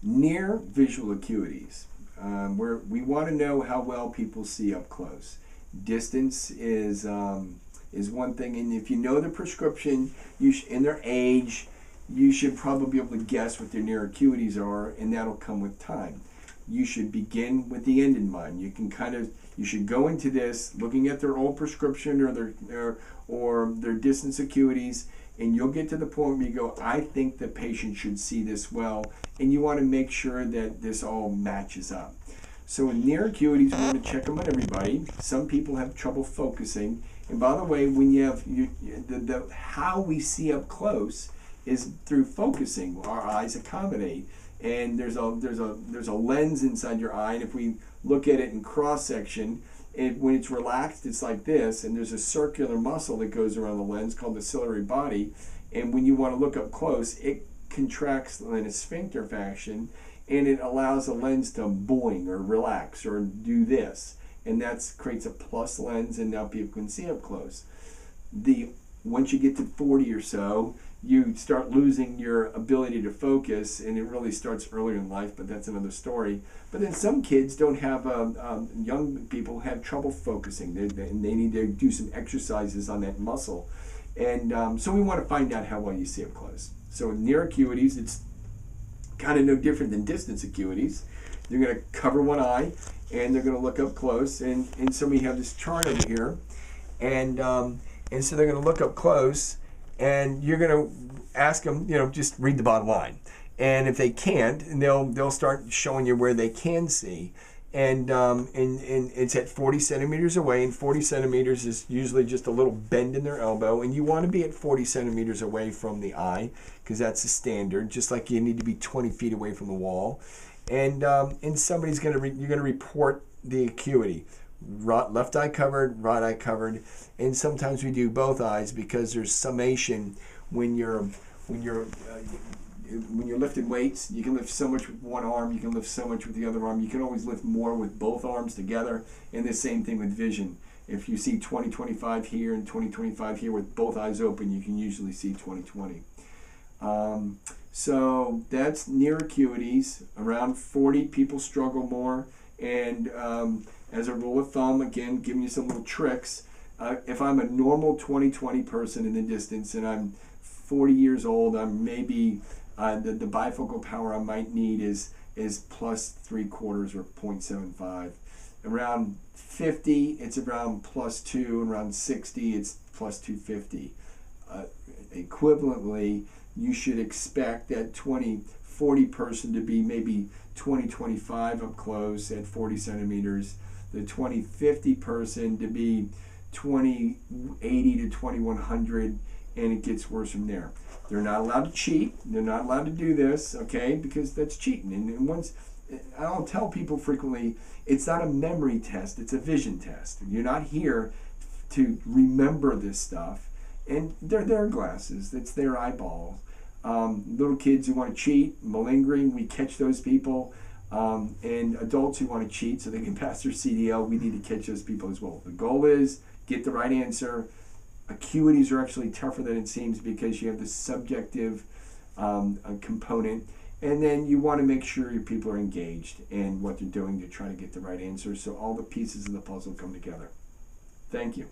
Near visual acuities, where we want to know how well people see up close. Distance is one thing, and if you know the prescription, in their age, you should probably be able to guess what their near acuities are, and that'll come with time. You should begin with the end in mind. You should go into this looking at their old prescription or their distance acuities, and you'll get to the point where you go, I think the patient should see this well, and you want to make sure that this all matches up. So in near acuities, we want to check them on everybody. Some people have trouble focusing, and by the way, when you have how we see up close is through focusing. Our eyes accommodate, and there's a lens inside your eye, and if we look at it in cross section, when it's relaxed, it's like this, and there's a circular muscle that goes around the lens called the ciliary body, and when you want to look up close, it contracts in a sphincter fashion, and it allows the lens to boing or relax or do this, and that creates a plus lens, and now people can see up close. Once you get to 40 or so, you start losing your ability to focus, and it really starts earlier in life, but that's another story. But then some kids don't have, young people have trouble focusing, and they need to do some exercises on that muscle. And so we want to find out how well you see up close. So in near acuities, it's kind of no different than distance acuities. They're going to cover one eye, and they're going to look up close, and so we have this chart over here, and so they're going to look up close, and you're going to ask them, just read the bottom line. And if they can't, they'll start showing you where they can see. And it's at 40 centimeters away, and 40 centimeters is usually just a little bend in their elbow. And you want to be at 40 centimeters away from the eye, because that's the standard, just like you need to be 20 feet away from the wall. And somebody's you're going to report the acuity. Left eye covered, right eye covered, and sometimes we do both eyes because there's summation when you're lifting weights. You can lift so much with one arm, you can lift so much with the other arm. You can always lift more with both arms together, and the same thing with vision. If you see 20/25 here and 20/25 here with both eyes open, you can usually see 20/20. So that's near acuities. Around 40 people struggle more, and as a rule of thumb, again, giving you some little tricks, if I'm a normal 20/20 person in the distance and I'm 40 years old, I'm maybe the bifocal power I might need is plus 3/4 or 0.75. Around 50, it's around plus 2, and around 60, it's plus 250. Equivalently, you should expect that 20/40 person to be maybe 20/25 up close at 40 centimeters. The 20/50 person to be 20/80 to 2100, and it gets worse from there. They're not allowed to cheat. They're not allowed to do this, okay, because that's cheating. And once, I'll tell people frequently, it's not a memory test, it's a vision test. You're not here to remember this stuff. And they're their glasses, it's their eyeballs. Little kids who want to cheat, malingering, we catch those people. And adults who want to cheat so they can pass their CDL, we need to catch those people as well. The goal is get the right answer. Acuities are actually tougher than it seems because you have the subjective component, and then you want to make sure your people are engaged in what they're doing to try to get the right answer, so all the pieces of the puzzle come together. Thank you.